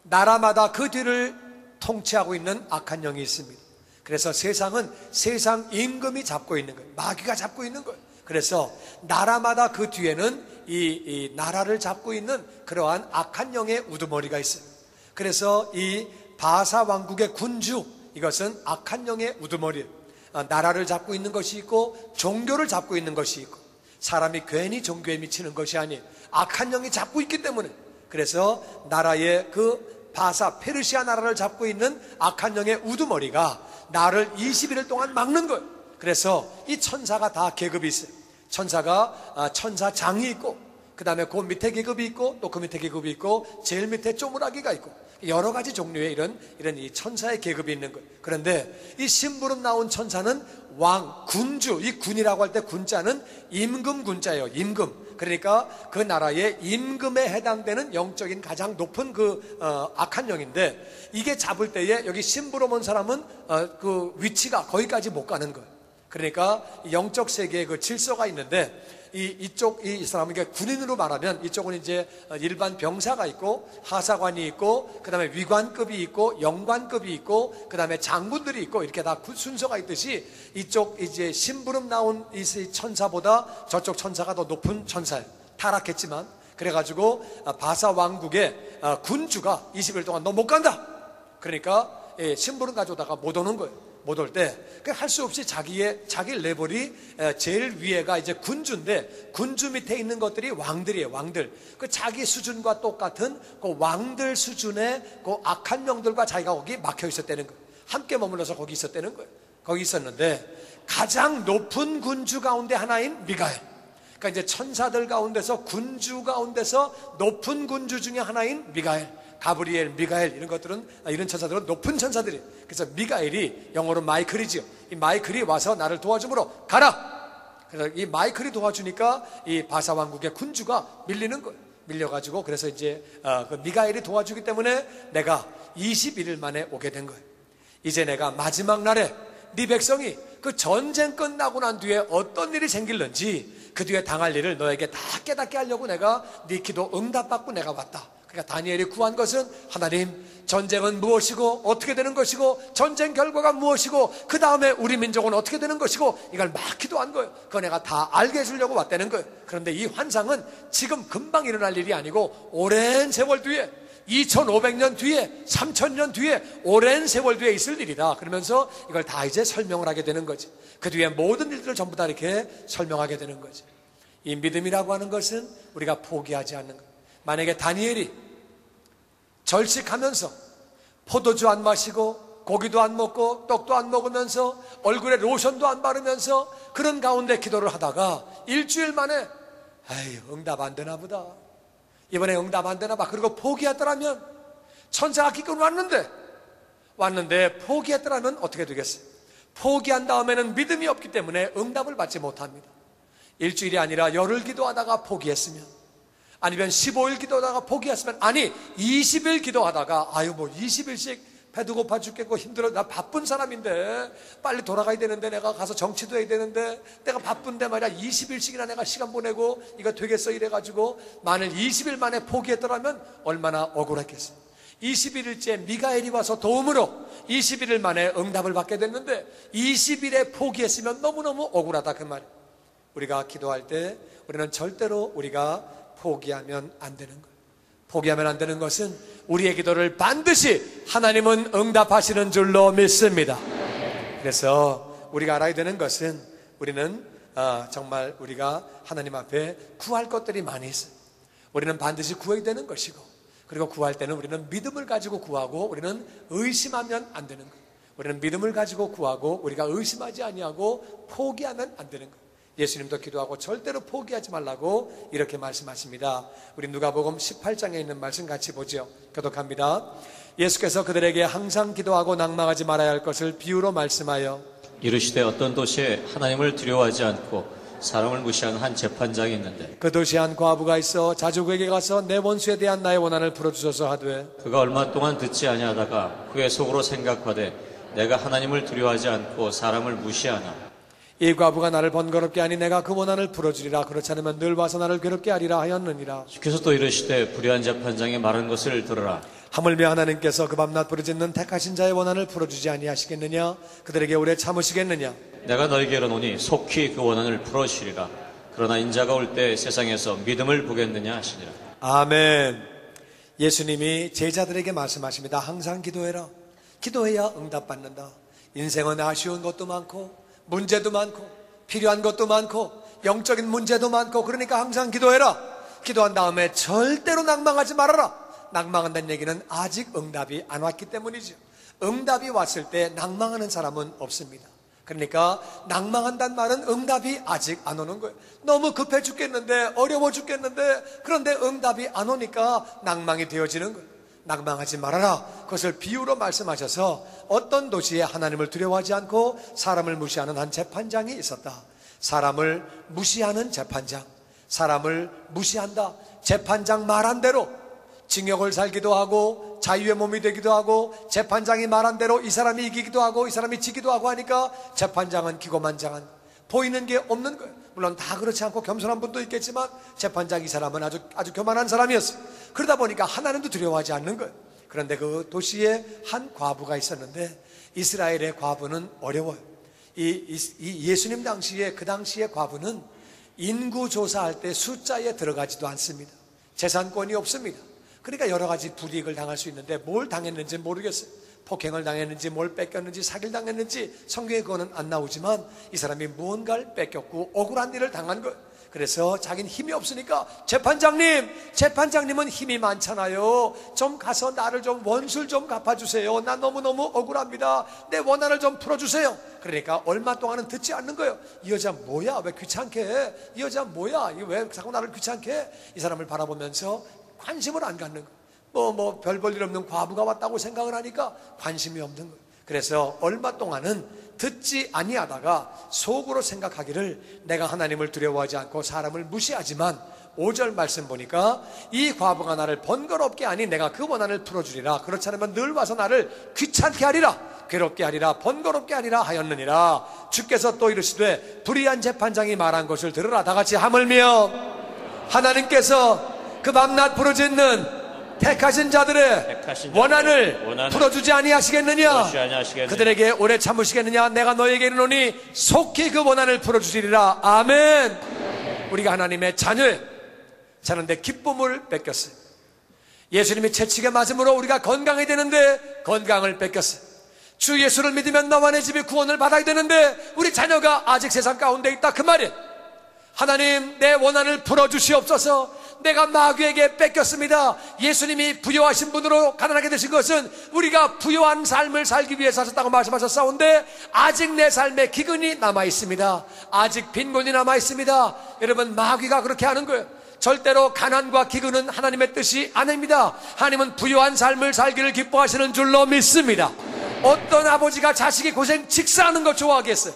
Speaker 1: 나라마다 그 뒤를 통치하고 있는 악한 영이 있습니다. 그래서 세상은 세상 임금이 잡고 있는 거예요. 마귀가 잡고 있는 거예요. 그래서 나라마다 그 뒤에는 이 나라를 잡고 있는 그러한 악한 영의 우두머리가 있어요. 그래서 이 바사 왕국의 군주 이것은 악한 영의 우두머리예요. 나라를 잡고 있는 것이 있고 종교를 잡고 있는 것이 있고 사람이 괜히 종교에 미치는 것이 아니에요. 악한 영이 잡고 있기 때문에 그래서 나라의 그 바사 페르시아 나라를 잡고 있는 악한 영의 우두머리가 나를 21일 동안 막는 거예요. 그래서 이 천사가 다 계급이 있어요. 천사가 천사장이 있고 그 다음에 그 밑에 계급이 있고 또 그 밑에 계급이 있고 제일 밑에 쪼무라기가 있고 여러 가지 종류의 이런 이 천사의 계급이 있는 거예요. 그런데 이 심부름 나온 천사는 왕, 군주, 이 군이라고 할 때 군자는 임금 군자예요. 임금. 그러니까 그 나라의 임금에 해당되는 영적인 가장 높은 악한 영인데 이게 잡을 때에 여기 심부름 온 사람은 그 위치가 거기까지 못 가는 거예요. 그러니까 영적 세계에 그 질서가 있는데 이 사람에게 군인으로 말하면 이쪽은 이제 일반 병사가 있고 하사관이 있고 그 다음에 위관급이 있고 영관급이 있고 그 다음에 장군들이 있고 이렇게 다 순서가 있듯이 이쪽 이제 심부름 나온 이 천사보다 저쪽 천사가 더 높은 천사예요. 타락했지만 그래가지고 바사 왕국의 군주가 20일 동안 너 못 간다. 그러니까 심부름 가져오다가 못 오는 거예요. 못 올 때 할 수 없이 자기 레벨이 제일 위에가 이제 군주인데 군주 밑에 있는 것들이 왕들이에요. 왕들. 그 자기 수준과 똑같은 그 왕들 수준의 그 악한 영들과 자기가 거기 막혀 있었다는 거예요. 함께 머물러서 거기 있었다는 거예요. 거기 있었는데 가장 높은 군주 가운데 하나인 미가엘. 그러니까 이제 천사들 가운데서 군주 가운데서 높은 군주 중에 하나인 미가엘. 가브리엘, 미가엘 이런 천사들은 높은 천사들이에요. 그래서 미가엘이 영어로 마이클이지요. 이 마이클이 와서 나를 도와주므로 가라. 그래서 이 마이클이 도와주니까 이 바사 왕국의 군주가 밀리는 거예요. 밀려가지고 그래서 이제 그 미가엘이 도와주기 때문에 내가 21일 만에 오게 된 거예요. 이제 내가 마지막 날에 네 백성이 그 전쟁 끝나고 난 뒤에 어떤 일이 생길는지 그 뒤에 당할 일을 너에게 다 깨닫게 하려고 내가 네 기도 응답받고 내가 왔다. 그러니까 다니엘이 구한 것은 하나님 전쟁은 무엇이고 어떻게 되는 것이고 전쟁 결과가 무엇이고 그 다음에 우리 민족은 어떻게 되는 것이고 이걸 막 기도한 거예요. 그거 내가 다 알게 해주려고 왔다는 거예요. 그런데 이 환상은 지금 금방 일어날 일이 아니고 오랜 세월 뒤에 2500년 뒤에 3000년 뒤에 오랜 세월 뒤에 있을 일이다. 그러면서 이걸 다 이제 설명을 하게 되는 거지. 그 뒤에 모든 일들을 전부 다 이렇게 설명하게 되는 거지. 이 믿음이라고 하는 것은 우리가 포기하지 않는 것. 만약에 다니엘이 절식하면서 포도주 안 마시고 고기도 안 먹고 떡도 안 먹으면서 얼굴에 로션도 안 바르면서 그런 가운데 기도를 하다가 일주일 만에 에이 응답 안 되나 보다. 이번에 응답 안 되나 봐. 그리고 포기했더라면 천사가 기껏 왔는데 포기했더라면 어떻게 되겠어요? 포기한 다음에는 믿음이 없기 때문에 응답을 받지 못합니다. 일주일이 아니라 열흘 기도하다가 포기했으면 아니면 15일 기도하다가 포기했으면 아니 20일 기도하다가 아유 뭐 20일씩 배도 고파 죽겠고 힘들어 나 바쁜 사람인데 빨리 돌아가야 되는데 내가 가서 정치도 해야 되는데 내가 바쁜데 말이야 20일씩이나 내가 시간 보내고 이거 되겠어 이래가지고 만일 20일 만에 포기했더라면 얼마나 억울했겠어요. 21일째 미가엘이 와서 도움으로 21일 만에 응답을 받게 됐는데 20일에 포기했으면 너무너무 억울하다 그 말. 우리가 기도할 때 우리는 절대로 우리가 포기하면 안 되는 거예요. 포기하면 안 되는 것은 우리의 기도를 반드시 하나님은 응답하시는 줄로 믿습니다. 그래서 우리가 알아야 되는 것은 우리는 정말 우리가 하나님 앞에 구할 것들이 많이 있어요. 우리는 반드시 구해야 되는 것이고, 그리고 구할 때는 우리는 믿음을 가지고 구하고 우리는 의심하면 안 되는 거예요. 우리는 믿음을 가지고 구하고 우리가 의심하지 아니하고 포기하면 안 되는 거예요. 예수님도 기도하고 절대로 포기하지 말라고 이렇게 말씀하십니다. 우리 누가복음 18장에 있는 말씀 같이 보죠. 교독합니다. 예수께서 그들에게 항상 기도하고 낭망하지 말아야 할 것을 비유로 말씀하여
Speaker 3: 이르시되 어떤 도시에 하나님을 두려워하지 않고 사람을 무시하는 한 재판장이 있는데
Speaker 1: 그 도시에 한 과부가 있어 자주 그에게 가서 내 원수에 대한 나의 원한을 풀어주소서 하되
Speaker 3: 그가 얼마 동안 듣지 아니하다가 그의 속으로 생각하되 내가 하나님을 두려워하지 않고 사람을 무시하나
Speaker 1: 이 과부가 나를 번거롭게 하니 내가 그 원한을 풀어주리라. 그렇지 않으면 늘 와서 나를 괴롭게 하리라 하였느니라.
Speaker 3: 주께서 또 이르시되 불의한 재판장이 말한 것을 들으라.
Speaker 1: 하물며 하나님께서 그 밤낮 부르짖는 택하신 자의 원한을 풀어주지 아니하시겠느냐? 그들에게 오래 참으시겠느냐?
Speaker 3: 내가 너에게 이르노니 속히 그 원한을 풀어주시리라. 그러나 인자가 올 때 세상에서 믿음을 보겠느냐 하시니라.
Speaker 1: 아멘. 예수님이 제자들에게 말씀하십니다. 항상 기도해라. 기도해야 응답받는다. 인생은 아쉬운 것도 많고 문제도 많고 필요한 것도 많고 영적인 문제도 많고, 그러니까 항상 기도해라. 기도한 다음에 절대로 낭망하지 말아라. 낭망한다는 얘기는 아직 응답이 안 왔기 때문이죠. 응답이 왔을 때 낭망하는 사람은 없습니다. 그러니까 낭망한다는 말은 응답이 아직 안 오는 거예요. 너무 급해 죽겠는데, 어려워 죽겠는데, 그런데 응답이 안 오니까 낭망이 되어지는 거예요. 낭망하지 말아라. 그것을 비유로 말씀하셔서 어떤 도시에 하나님을 두려워하지 않고 사람을 무시하는 한 재판장이 있었다. 사람을 무시하는 재판장, 사람을 무시한다. 재판장 말한 대로 징역을 살기도 하고 자유의 몸이 되기도 하고, 재판장이 말한 대로 이 사람이 이기기도 하고 이 사람이 지기도 하고 하니까 재판장은 기고만장한, 보이는 게 없는 거예요. 물론 다 그렇지 않고 겸손한 분도 있겠지만 재판장 이 사람은 아주 교만한 사람이었어요. 그러다 보니까 하나님도 두려워하지 않는 거예요. 그런데 그 도시에 한 과부가 있었는데, 이스라엘의 과부는 어려워요. 이 예수님 당시에, 그 당시의 과부는 인구 조사할 때 숫자에 들어가지도 않습니다. 재산권이 없습니다. 그러니까 여러 가지 불이익을 당할 수 있는데 뭘 당했는지 모르겠어요. 폭행을 당했는지 뭘 뺏겼는지 사기를 당했는지 성경에 그거는 안 나오지만 이 사람이 무언가를 뺏겼고 억울한 일을 당한 거예요. 그래서 자기는 힘이 없으니까 재판장님은 힘이 많잖아요. 좀 가서 나를 좀 원수를 좀 갚아주세요. 나 너무너무 억울합니다. 내 원한을 좀 풀어주세요. 그러니까 얼마 동안은 듣지 않는 거예요. 이 여자 뭐야? 왜 귀찮게 해? 이 여자 뭐야? 이거 왜 자꾸 나를 귀찮게 해? 이 사람을 바라보면서 관심을 안 갖는 거예요. 별 볼 일 없는 과부가 왔다고 생각을 하니까 관심이 없는 거예요. 그래서 얼마 동안은 듣지 아니하다가 속으로 생각하기를, 내가 하나님을 두려워하지 않고 사람을 무시하지만 5절 말씀 보니까 이 과부가 나를 번거롭게 하니 내가 그 원한을 풀어주리라. 그렇지 않으면 늘 와서 나를 귀찮게 하리라, 괴롭게 하리라, 번거롭게 하리라 하였느니라. 주께서 또 이르시되 불의한 재판장이 말한 것을 들으라. 다 같이 하물며 하나님께서 그 밤낮 부르짖는 택하신 자들의 원한을 풀어주지 아니하시겠느냐? 그들에게 오래 참으시겠느냐? 내가 너에게 이르노니 속히 그 원한을 풀어주시리라. 아멘. 우리가 하나님의 자녀예요. 자는데 기쁨을 뺏겼어요. 예수님이 채찍에 맞음으로 우리가 건강해야 되는데 건강을 뺏겼어요. 주 예수를 믿으면 너와 내 집이 구원을 받아야 되는데 우리 자녀가 아직 세상 가운데 있다, 그 말이에요. 하나님, 내 원한을 풀어주시옵소서. 내가 마귀에게 뺏겼습니다. 예수님이 부유하신 분으로 가난하게 되신 것은 우리가 부유한 삶을 살기 위해서 하셨다고 말씀하셨사온데 아직 내 삶에 기근이 남아있습니다. 아직 빈곤이 남아있습니다. 여러분, 마귀가 그렇게 하는 거예요. 절대로 가난과 기근은 하나님의 뜻이 아닙니다. 하나님은 부유한 삶을 살기를 기뻐하시는 줄로 믿습니다. 어떤 아버지가 자식이 고생 직사하는 거 좋아하겠어요?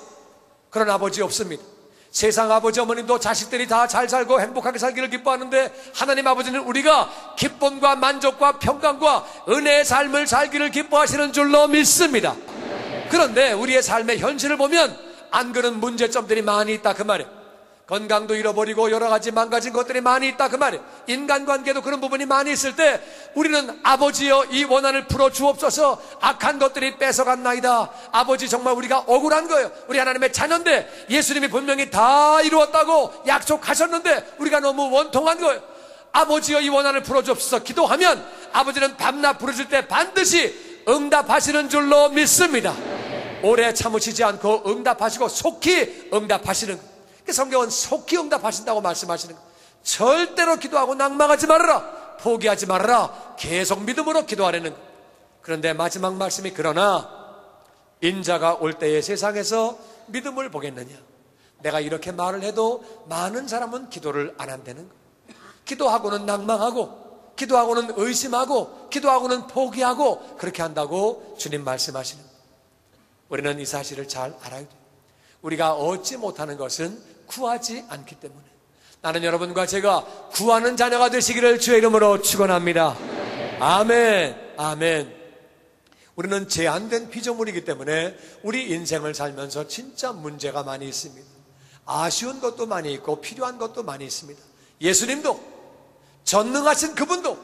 Speaker 1: 그런 아버지 없습니다. 세상 아버지 어머님도 자식들이 다 잘 살고 행복하게 살기를 기뻐하는데, 하나님 아버지는 우리가 기쁨과 만족과 평강과 은혜의 삶을 살기를 기뻐하시는 줄로 믿습니다. 그런데 우리의 삶의 현실을 보면 안 그런 문제점들이 많이 있다, 그 말이에요. 건강도 잃어버리고 여러 가지 망가진 것들이 많이 있다, 그 말이에요. 인간관계도 그런 부분이 많이 있을 때 우리는 아버지여 이 원한을 풀어 주옵소서. 악한 것들이 뺏어갔나이다. 아버지, 정말 우리가 억울한 거예요. 우리 하나님의 자녀인데 예수님이 분명히 다 이루었다고 약속하셨는데 우리가 너무 원통한 거예요. 아버지여 이 원한을 풀어 주옵소서. 기도하면 아버지는 밤낮 부르실 때 반드시 응답하시는 줄로 믿습니다. 오래 참으시지 않고 응답하시고 속히 응답하시는 거예요. 성경은 속히 응답하신다고 말씀하시는 거예요. 절대로 기도하고 낭망하지 말아라. 포기하지 말아라. 계속 믿음으로 기도하라는 것. 그런데 마지막 말씀이 그러나 인자가 올 때에 세상에서 믿음을 보겠느냐. 내가 이렇게 말을 해도 많은 사람은 기도를 안 한다는 것. 기도하고는 낭망하고, 기도하고는 의심하고, 기도하고는 포기하고, 그렇게 한다고 주님 말씀하시는 것. 우리는 이 사실을 잘 알아야 돼요. 우리가 얻지 못하는 것은 구하지 않기 때문에. 나는 여러분과 제가 구하는 자녀가 되시기를 주의 이름으로 축원합니다. 아멘, 아멘. 우리는 제한된 피조물이기 때문에 우리 인생을 살면서 진짜 문제가 많이 있습니다. 아쉬운 것도 많이 있고 필요한 것도 많이 있습니다. 예수님도, 전능하신 그분도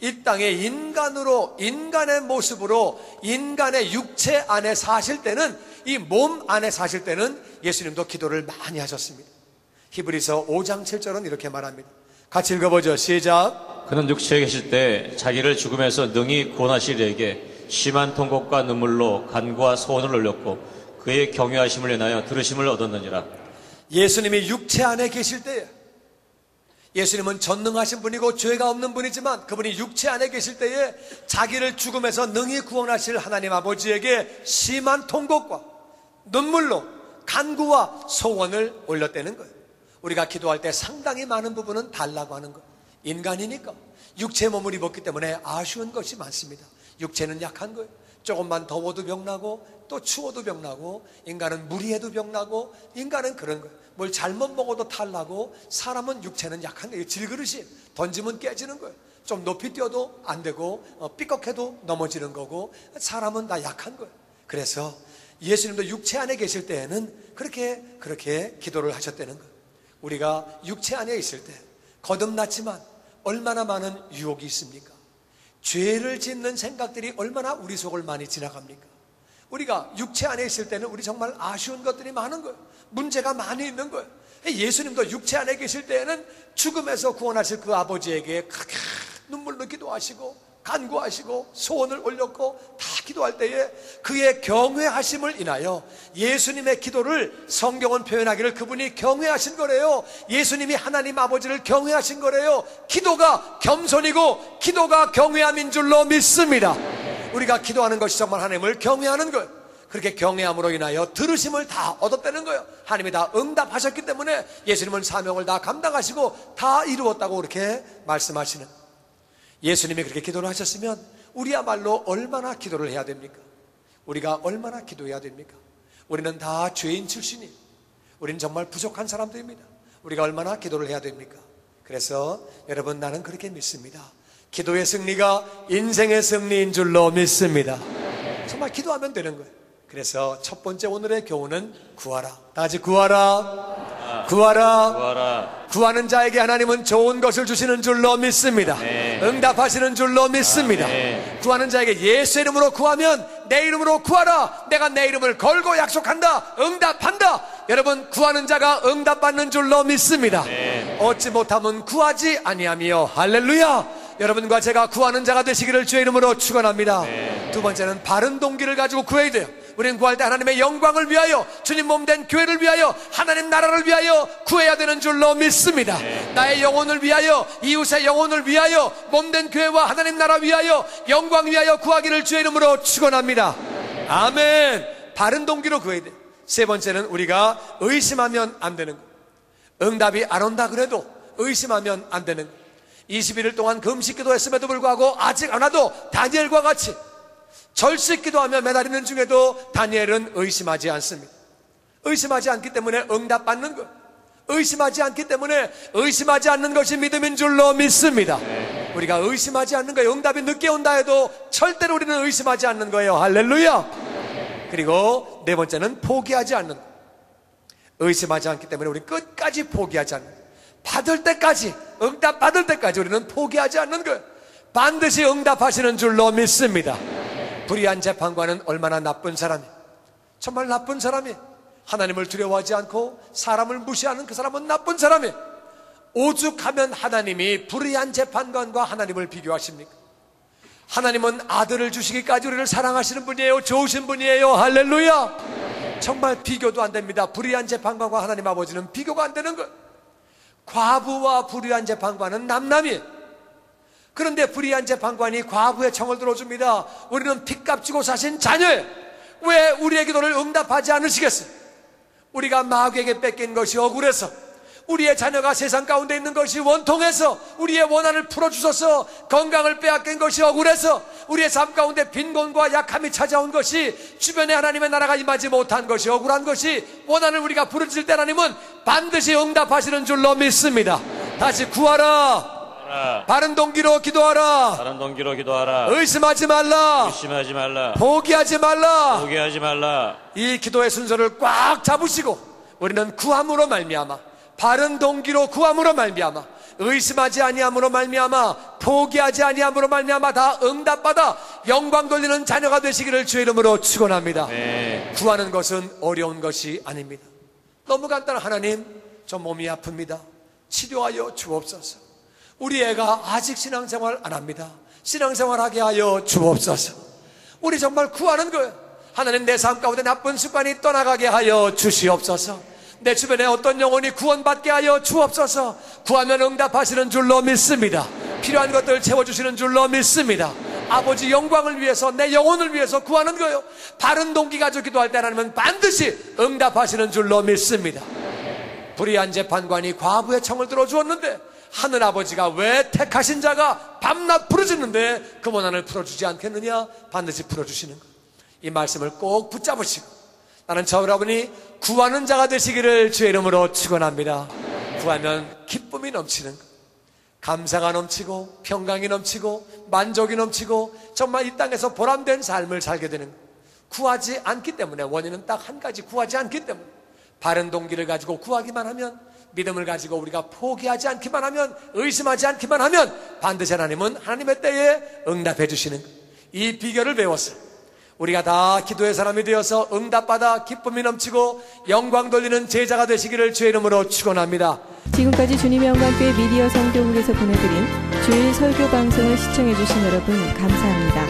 Speaker 1: 이 땅에 인간으로, 인간의 모습으로, 인간의 육체 안에 사실 때는, 이 몸 안에 사실 때는 예수님도 기도를 많이 하셨습니다. 히브리서 5장 7절은 이렇게 말합니다. 같이 읽어보죠. 시작.
Speaker 3: 그는 육체에 계실 때 자기를 죽음에서 능히 구원하실 이에게 심한 통곡과 눈물로 간구와 소원을 올렸고 그의 경외하심을 인하여 들으심을 얻었느니라.
Speaker 1: 예수님이 육체 안에 계실 때에, 예수님은 전능하신 분이고 죄가 없는 분이지만 그분이 육체 안에 계실 때에 자기를 죽음에서 능히 구원하실 하나님 아버지에게 심한 통곡과 눈물로 간구와 소원을 올렸다는 거예요. 우리가 기도할 때 상당히 많은 부분은 달라고 하는 거예요. 인간이니까 육체 몸을 입었기 때문에 아쉬운 것이 많습니다. 육체는 약한 거예요. 조금만 더워도 병나고 또 추워도 병나고, 인간은 무리해도 병나고, 인간은 그런 거예요. 뭘 잘못 먹어도 탈나고, 사람은 육체는 약한 거예요. 질그릇이 던지면 깨지는 거예요. 좀 높이 뛰어도 안 되고 삐걱해도 넘어지는 거고, 사람은 다 약한 거예요. 그래서 예수님도 육체 안에 계실 때에는 그렇게 기도를 하셨다는 거예요. 우리가 육체 안에 있을 때 거듭났지만 얼마나 많은 유혹이 있습니까? 죄를 짓는 생각들이 얼마나 우리 속을 많이 지나갑니까? 우리가 육체 안에 있을 때는 우리 정말 아쉬운 것들이 많은 거예요. 문제가 많이 있는 거예요. 예수님도 육체 안에 계실 때에는 죽음에서 구원하실 그 아버지에게 크게 눈물로 기도하시고 간구하시고 소원을 올렸고 다 기도할 때에 그의 경외하심을 인하여 예수님의 기도를 성경은 표현하기를 그분이 경외하신 거래요. 예수님이 하나님 아버지를 경외하신 거래요. 기도가 겸손이고 기도가 경외함인 줄로 믿습니다. 우리가 기도하는 것이 정말 하나님을 경외하는 거예요. 그렇게 경외함으로 인하여 들으심을 다 얻었다는 거예요. 하나님이 다 응답하셨기 때문에 예수님은 사명을 다 감당하시고 다 이루었다고 그렇게 말씀하시는, 예수님이 그렇게 기도를 하셨으면 우리야말로 얼마나 기도를 해야 됩니까? 우리가 얼마나 기도해야 됩니까? 우리는 다 죄인 출신이, 우리는 정말 부족한 사람들입니다. 우리가 얼마나 기도를 해야 됩니까? 그래서 여러분, 나는 그렇게 믿습니다. 기도의 승리가 인생의 승리인 줄로 믿습니다. 정말 기도하면 되는 거예요. 그래서 첫 번째 오늘의 교훈은 구하라. 다 같이 구하라. 구하라.
Speaker 3: 구하라.
Speaker 1: 구하는 자에게 하나님은 좋은 것을 주시는 줄로 믿습니다. 응답하시는 줄로 믿습니다. 구하는 자에게 예수 이름으로 구하면 내 이름으로 구하라. 내가 내 이름을 걸고 약속한다. 응답한다. 여러분, 구하는 자가 응답받는 줄로 믿습니다. 얻지 못하면 구하지 아니하며. 할렐루야. 여러분과 제가 구하는 자가 되시기를 주의 이름으로 축원합니다. 두 번째는 바른 동기를 가지고 구해야 돼요. 우리는 구할 때 하나님의 영광을 위하여, 주님 몸된 교회를 위하여, 하나님 나라를 위하여 구해야 되는 줄로 믿습니다. 나의 영혼을 위하여, 이웃의 영혼을 위하여, 몸된 교회와 하나님 나라 위하여, 영광 위하여 구하기를 주의 이름으로 축원합니다. 아멘. 바른 동기로 구해야 돼요. 세 번째는 우리가 의심하면 안 되는 거예요. 응답이 안 온다 그래도 의심하면 안 되는 거예요. 21일 동안 금식 기도했음에도 불구하고 아직 안 와도 다니엘과 같이 절식 기도하며 매달리는 중에도 다니엘은 의심하지 않습니다. 의심하지 않기 때문에 응답받는 것, 의심하지 않기 때문에 의심하지 않는 것이 믿음인 줄로 믿습니다. 우리가 의심하지 않는 거예요. 응답이 늦게 온다 해도 절대로 우리는 의심하지 않는 거예요. 할렐루야. 그리고 네 번째는 포기하지 않는 것. 의심하지 않기 때문에 우리 끝까지 포기하지 않는 것. 받을 때까지, 응답 받을 때까지 우리는 포기하지 않는 거예요. 반드시 응답하시는 줄로 믿습니다. 불의한 재판관은 얼마나 나쁜 사람이에요. 정말 나쁜 사람이에요. 하나님을 두려워하지 않고 사람을 무시하는 그 사람은 나쁜 사람이에요. 오죽하면 하나님이 불의한 재판관과 하나님을 비교하십니까? 하나님은 아들을 주시기까지 우리를 사랑하시는 분이에요. 좋으신 분이에요. 할렐루야. 정말 비교도 안 됩니다. 불의한 재판관과 하나님 아버지는 비교가 안 되는 거예요. 과부와 불의한 재판관은 남남이에요. 그런데 불의한 재판관이 과부의 청을 들어줍니다. 우리는 핏값 주고 사신 자녀예요. 왜 우리의 기도를 응답하지 않으시겠어요? 우리가 마귀에게 뺏긴 것이 억울해서, 우리의 자녀가 세상 가운데 있는 것이 원통해서, 우리의 원한을 풀어주셔서 건강을 빼앗긴 것이 억울해서, 우리의 삶 가운데 빈곤과 약함이 찾아온 것이, 주변에 하나님의 나라가 임하지 못한 것이 억울한 것이, 원한을 우리가 부르짖을 때 하나님은 반드시 응답하시는 줄로 믿습니다. 다시 구하라. 바른 동기로 기도하라.
Speaker 3: 바른 동기로 기도하라.
Speaker 1: 의심하지 말라.
Speaker 3: 의심하지 말라.
Speaker 1: 포기하지 말라.
Speaker 3: 포기하지 말라.
Speaker 1: 이 기도의 순서를 꽉 잡으시고, 우리는 구함으로 말미암아, 바른 동기로 구함으로 말미암아, 의심하지 아니함으로 말미암아, 포기하지 아니함으로 말미암아 다 응답받아 영광 돌리는 자녀가 되시기를 주의 이름으로 축원합니다.
Speaker 3: 네.
Speaker 1: 구하는 것은 어려운 것이 아닙니다. 너무 간단한. 하나님, 저 몸이 아픕니다. 치료하여 주옵소서. 우리 애가 아직 신앙생활 안 합니다. 신앙생활하게 하여 주옵소서. 우리 정말 구하는 거예요. 하나님, 내 삶 가운데 나쁜 습관이 떠나가게 하여 주시옵소서. 내 주변에 어떤 영혼이 구원받게 하여 주옵소서. 구하면 응답하시는 줄로 믿습니다. 필요한 것들 채워주시는 줄로 믿습니다. 아버지 영광을 위해서, 내 영혼을 위해서 구하는 거예요. 바른 동기 가지고 기도할 때 하나님은 반드시 응답하시는 줄로 믿습니다. 불의한 재판관이 과부의 청을 들어주었는데, 하늘아버지가 왜 택하신 자가 밤낮 부르짖는데 그 원한을 풀어주지 않겠느냐? 반드시 풀어주시는 것. 이 말씀을 꼭 붙잡으시고, 나는 저 여러분이 구하는 자가 되시기를 주의 이름으로 축원합니다. 구하면 기쁨이 넘치는 것, 감사가 넘치고 평강이 넘치고 만족이 넘치고 정말 이 땅에서 보람된 삶을 살게 되는 것. 구하지 않기 때문에, 원인은 딱 한 가지, 구하지 않기 때문에. 바른 동기를 가지고 구하기만 하면, 믿음을 가지고 우리가 포기하지 않기만 하면, 의심하지 않기만 하면 반드시 하나님은 하나님의 때에 응답해 주시는 것. 이 비결을 배웠어. 우리가 다 기도의 사람이 되어서 응답받아 기쁨이 넘치고 영광 돌리는 제자가 되시기를 주의 이름으로 축원합니다.
Speaker 2: 지금까지 주님의 영광교회 미디어 성교국에서 보내드린 주일 설교 방송을 시청해 주신 여러분 감사합니다.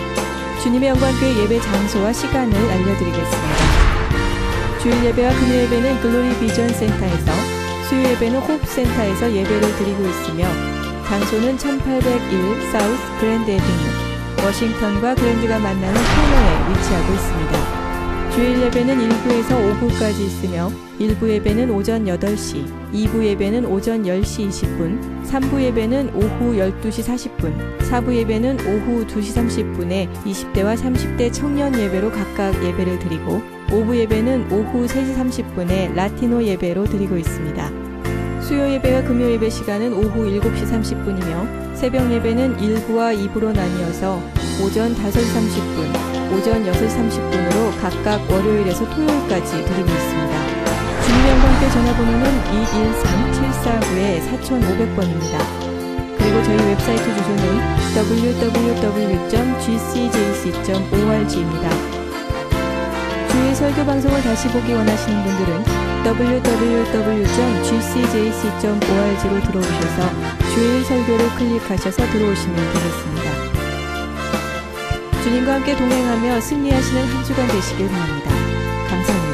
Speaker 2: 주님의 영광교회 예배 장소와 시간을 알려드리겠습니다. 주일 예배와 금요 예배는 글로리 비전 센터에서, 수요 예배는 호프센터에서 예배를 드리고 있으며, 장소는 1801 사우스 그랜드 애비뉴, 워싱턴과 그랜드가 만나는 코너에 위치하고 있습니다. 주일 예배는 1부에서 5부까지 있으며, 1부 예배는 오전 8시, 2부 예배는 오전 10시 20분, 3부 예배는 오후 12시 40분, 4부 예배는 오후 2시 30분에 20대와 30대 청년 예배로 각각 예배를 드리고, 5부 예배는 오후 3시 30분에 라티노 예배로 드리고 있습니다. 수요 예배와 금요 예배 시간은 오후 7시 30분이며, 새벽 예배는 1부와 2부로 나뉘어서 오전 5시 30분, 오전 6시 30분으로 각각 월요일에서 토요일까지 드리고 있습니다. 주님의 영광교회 전화번호는 213-749-4500번입니다. 그리고 저희 웹사이트 주소는 www.gcjc.org입니다. 주일 설교 방송을 다시 보기 원하시는 분들은 www.gcjc.org로 들어오셔서 주일 설교를 클릭하셔서 들어오시면 되겠습니다. 주님과 함께 동행하며 승리하시는 한 주간 되시길 바랍니다. 감사합니다.